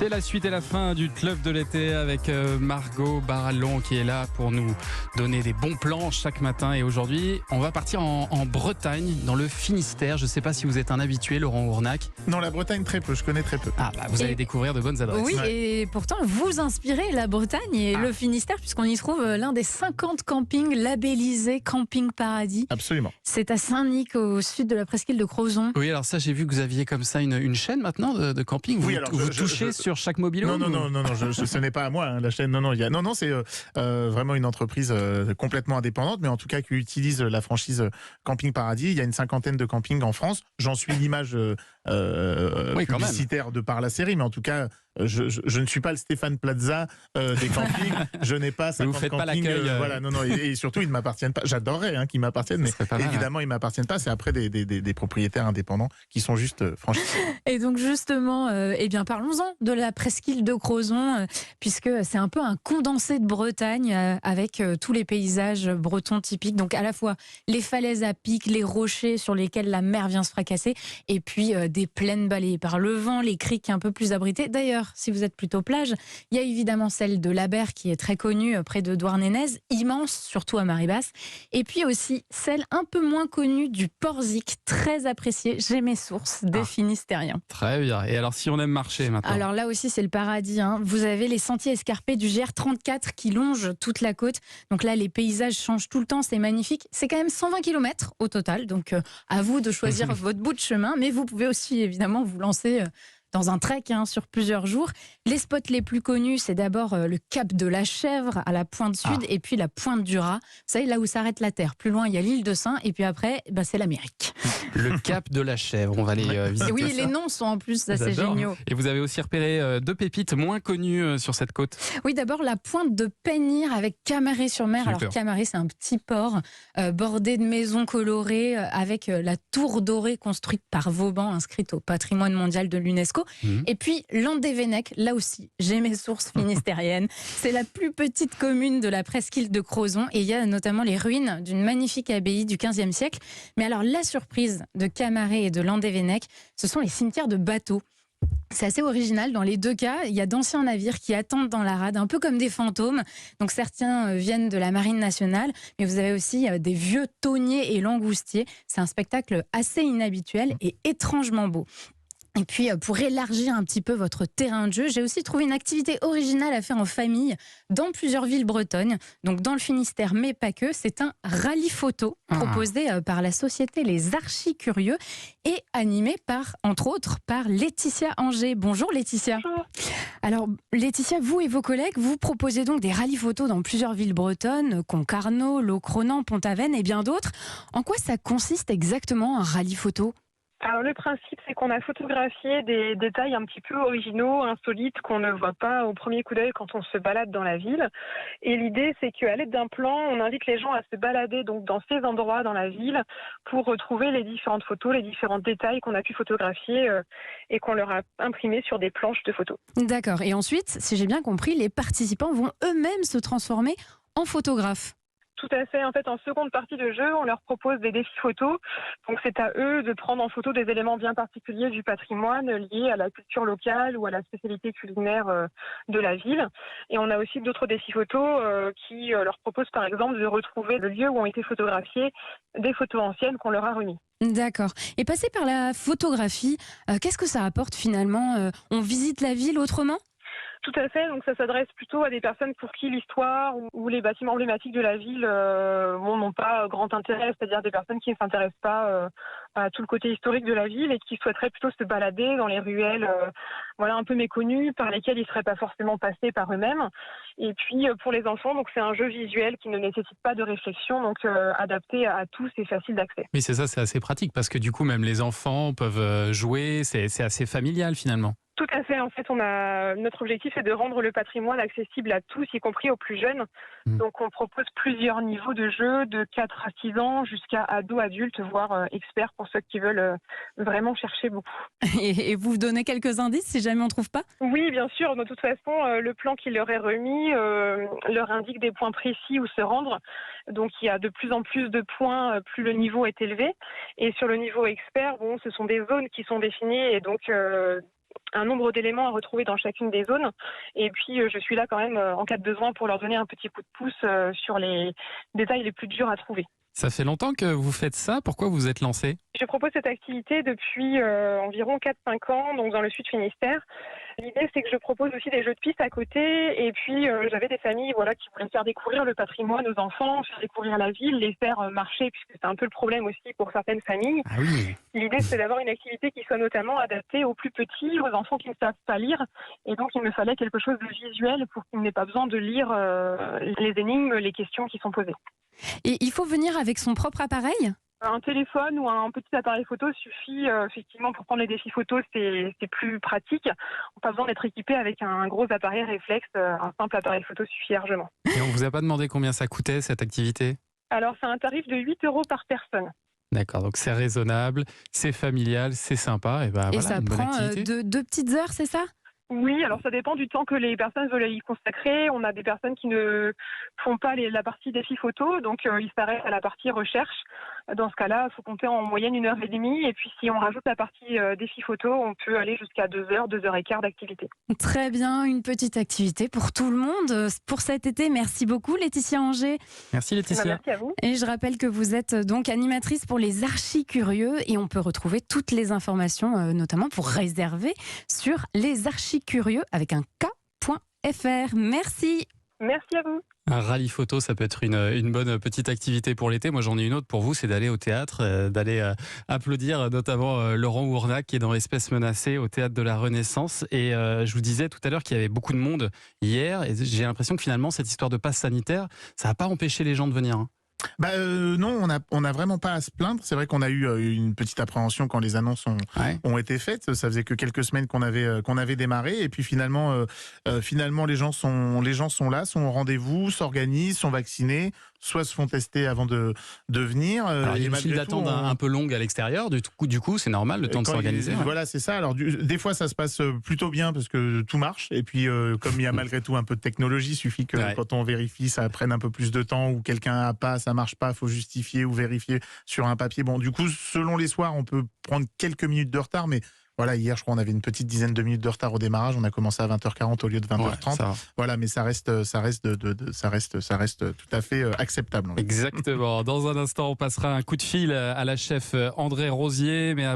C'est la suite et la fin du club de l'été avec Margot Barallon qui est là pour nous donner des bons plans chaque matin. Et aujourd'hui, on va partir en Bretagne, dans le Finistère. Je ne sais pas si vous êtes un habitué, Laurent Ournac. Non, la Bretagne, très peu. Je connais très peu. Ah, bah, vous allez découvrir de bonnes adresses. Oui, et pourtant, vous inspirez la Bretagne et le Finistère, puisqu'on y trouve l'un des 50 campings labellisés Camping Paradis. Absolument. C'est à Saint-Nic, au sud de la presqu'île de Crozon. Oui, alors ça, j'ai vu que vous aviez comme ça une chaîne maintenant de camping. Vous, Oui, alors vous touchez sur chaque mobile. Non, ce n'est pas à moi, hein, la chaîne. Non, c'est vraiment une entreprise complètement indépendante, mais en tout cas qui utilise la franchise Camping Paradis. Il y a une cinquantaine de campings en France. J'en suis l'image publicitaire de par la série, mais en tout cas, je ne suis pas le Stéphane Plaza des campings. Je n'ai pas 50 vous faites campings. Pas l'accueil. Voilà, et surtout, ils ne m'appartiennent pas. J'adorerais qu'ils m'appartiennent, mais évidemment, ils ne m'appartiennent pas. C'est après des propriétaires indépendants qui sont juste franchisés. Et donc justement, parlons-en de la presqu'île de Crozon, puisque c'est un peu un condensé de Bretagne avec tous les paysages bretons typiques. Donc à la fois les falaises à pic, les rochers sur lesquels la mer vient se fracasser, et puis des plaines balayées par le vent, les criques un peu plus abritées. D'ailleurs, si vous êtes plutôt plage, il y a évidemment celle de l'Aber qui est très connue près de Douarnenez, immense, surtout à marée basse. Et puis aussi celle un peu moins connue du Porzic, très appréciée, j'ai mes sources des Finistériens. Très bien. Et alors si on aime marcher maintenant? Alors là aussi c'est le paradis. Vous avez les sentiers escarpés du GR34 qui longent toute la côte. Donc là les paysages changent tout le temps, c'est magnifique. C'est quand même 120 km au total, donc à vous de choisir votre bout de chemin. Mais vous pouvez aussi évidemment vous lancer dans un trek sur plusieurs jours. Les spots les plus connus, c'est d'abord le cap de la Chèvre à la pointe sud et puis la pointe du Raz. Vous savez, là où s'arrête la Terre. Plus loin, il y a l'île de Sein et puis après, c'est l'Amérique. Le cap de la Chèvre, on va aller visiter. Oui, ça. les noms sont en plus assez géniaux. Et vous avez aussi repéré deux pépites moins connues sur cette côte. Oui, d'abord la pointe de Penir avec Camaret-sur-Mer. Super. Alors Camaret, c'est un petit port bordé de maisons colorées avec la tour dorée construite par Vauban, inscrite au patrimoine mondial de l'UNESCO. Et puis Landévennec, là aussi, j'ai mes sources finistériennes. C'est la plus petite commune de la presqu'île de Crozon et il y a notamment les ruines d'une magnifique abbaye du XVe siècle. Mais alors la surprise de Camaret et de Landévennec, ce sont les cimetières de bateaux. C'est assez original. Dans les deux cas, il y a d'anciens navires qui attendent dans la rade, un peu comme des fantômes. Donc certains viennent de la Marine nationale, mais vous avez aussi des vieux thoniers et langoustiers. C'est un spectacle assez inhabituel et étrangement beau. Et puis, pour élargir un petit peu votre terrain de jeu, j'ai aussi trouvé une activité originale à faire en famille dans plusieurs villes bretonnes. Donc, dans le Finistère, mais pas que. C'est un rallye photo proposé par la société Les Archicurieux et animé par, entre autres, par Laetitia Anger. Bonjour Laetitia. Bonjour. Alors, Laetitia, vous et vos collègues, vous proposez donc des rallyes photos dans plusieurs villes bretonnes, Concarneau, Locronan, Pont-Aven et bien d'autres. En quoi ça consiste exactement un rallye photo ? Alors le principe, c'est qu'on a photographié des détails un petit peu originaux, insolites, qu'on ne voit pas au premier coup d'œil quand on se balade dans la ville. Et l'idée, c'est qu'à l'aide d'un plan, on invite les gens à se balader donc dans ces endroits dans la ville pour retrouver les différentes photos, les différents détails qu'on a pu photographier et qu'on leur a imprimés sur des planches de photos. D'accord. Et ensuite, si j'ai bien compris, les participants vont eux-mêmes se transformer en photographes. Tout à fait. En fait, en seconde partie de jeu, on leur propose des défis photos. Donc, c'est à eux de prendre en photo des éléments bien particuliers du patrimoine liés à la culture locale ou à la spécialité culinaire de la ville. Et on a aussi d'autres défis photos qui leur proposent, par exemple, de retrouver le lieu où ont été photographiées des photos anciennes qu'on leur a remises. D'accord. Et passer par la photographie, qu'est-ce que ça apporte finalement ? On visite la ville autrement ? Tout à fait, donc ça s'adresse plutôt à des personnes pour qui l'histoire ou les bâtiments emblématiques de la ville n'ont pas grand intérêt, c'est-à-dire des personnes qui ne s'intéressent pas à tout le côté historique de la ville et qui souhaiteraient plutôt se balader dans les ruelles un peu méconnues par lesquelles ils ne seraient pas forcément passés par eux-mêmes. Et puis pour les enfants, donc c'est un jeu visuel qui ne nécessite pas de réflexion, donc adapté à tous et facile d'accès. Oui, c'est ça, c'est assez pratique parce que du coup, même les enfants peuvent jouer, c'est assez familial finalement. Tout à fait. En fait, notre objectif est de rendre le patrimoine accessible à tous, y compris aux plus jeunes. Donc, on propose plusieurs niveaux de jeu, de 4 à 6 ans jusqu'à ados, adultes, voire experts pour ceux qui veulent vraiment chercher beaucoup. Et vous donnez quelques indices si jamais on ne trouve pas ? Oui, bien sûr. De toute façon, le plan qui leur est remis leur indique des points précis où se rendre. Donc, il y a de plus en plus de points, plus le niveau est élevé. Et sur le niveau expert, ce sont des zones qui sont définies et donc un nombre d'éléments à retrouver dans chacune des zones. Et puis, je suis là quand même en cas de besoin pour leur donner un petit coup de pouce sur les détails les plus durs à trouver. Ça fait longtemps que vous faites ça. Pourquoi vous êtes lancé? Je propose cette activité depuis environ 4-5 ans, donc dans le Sud Finistère. L'idée, c'est que je propose aussi des jeux de piste à côté. Et puis, j'avais des familles qui voulaient faire découvrir le patrimoine aux enfants, faire découvrir la ville, les faire marcher, puisque c'est un peu le problème aussi pour certaines familles. Ah oui. L'idée, c'est d'avoir une activité qui soit notamment adaptée aux plus petits, aux enfants qui ne savent pas lire. Et donc, il me fallait quelque chose de visuel pour qu'ils n'aient pas besoin de lire les énigmes, les questions qui sont posées. Et il faut venir avec son propre appareil? Un téléphone ou un petit appareil photo suffit effectivement pour prendre les défis photos, c'est plus pratique. On n'a pas besoin d'être équipé avec un gros appareil réflexe, un simple appareil photo suffit largement. Et on vous a pas demandé combien ça coûtait cette activité? Alors c'est un tarif de 8 € par personne. D'accord, donc c'est raisonnable, c'est familial, c'est sympa. Et, Et voilà, ça une bonne prend activité. deux petites heures, c'est ça? Oui, alors ça dépend du temps que les personnes veulent y consacrer. On a des personnes qui ne font pas la partie défi photo, donc ils s'arrêtent à la partie recherche. Dans ce cas-là, il faut compter en moyenne 1h30. Et puis si on rajoute la partie défi photo, on peut aller jusqu'à 2 heures, 2 heures et quart d'activité. Très bien, une petite activité pour tout le monde pour cet été. Merci beaucoup Laetitia Anger. Merci Laetitia. Merci à vous. Et je rappelle que vous êtes donc animatrice pour les archi-curieux et on peut retrouver toutes les informations, notamment pour réserver sur lesarchicurieux avec un K.fr. Merci. Merci à vous. Un rallye photo, ça peut être une bonne petite activité pour l'été. Moi, j'en ai une autre pour vous, c'est d'aller au théâtre, d'aller applaudir notamment Laurent Ournac qui est dans Espèces menacées au Théâtre de la Renaissance. Et je vous disais tout à l'heure qu'il y avait beaucoup de monde hier et j'ai l'impression que finalement, cette histoire de passe sanitaire, ça n'a pas empêché les gens de venir. Non, on n'a vraiment pas à se plaindre. C'est vrai qu'on a eu une petite appréhension quand les annonces ont été faites. Ça faisait que quelques semaines qu'on avait démarré et puis finalement les gens sont là, sont au rendez-vous, s'organisent, sont vaccinés, soit se font tester avant de venir. Alors, il y a une file d'attente un peu longue à l'extérieur. Du coup, c'est normal le temps de s'organiser. Voilà, c'est ça. Alors des fois, ça se passe plutôt bien parce que tout marche. Et puis comme il y a malgré tout un peu de technologie, il suffit que quand on vérifie, ça prenne un peu plus de temps ou quelqu'un a pas, ça marche pas, faut justifier ou vérifier sur un papier. Bon, du coup, selon les soirs, on peut prendre quelques minutes de retard, mais voilà, hier, je crois, on avait une petite dizaine de minutes de retard au démarrage. On a commencé à 20h40 au lieu de 20h30. Ouais, voilà, mais ça reste tout à fait acceptable. Exactement. Dans un instant, on passera un coup de fil à la chef André Rosier, mais avant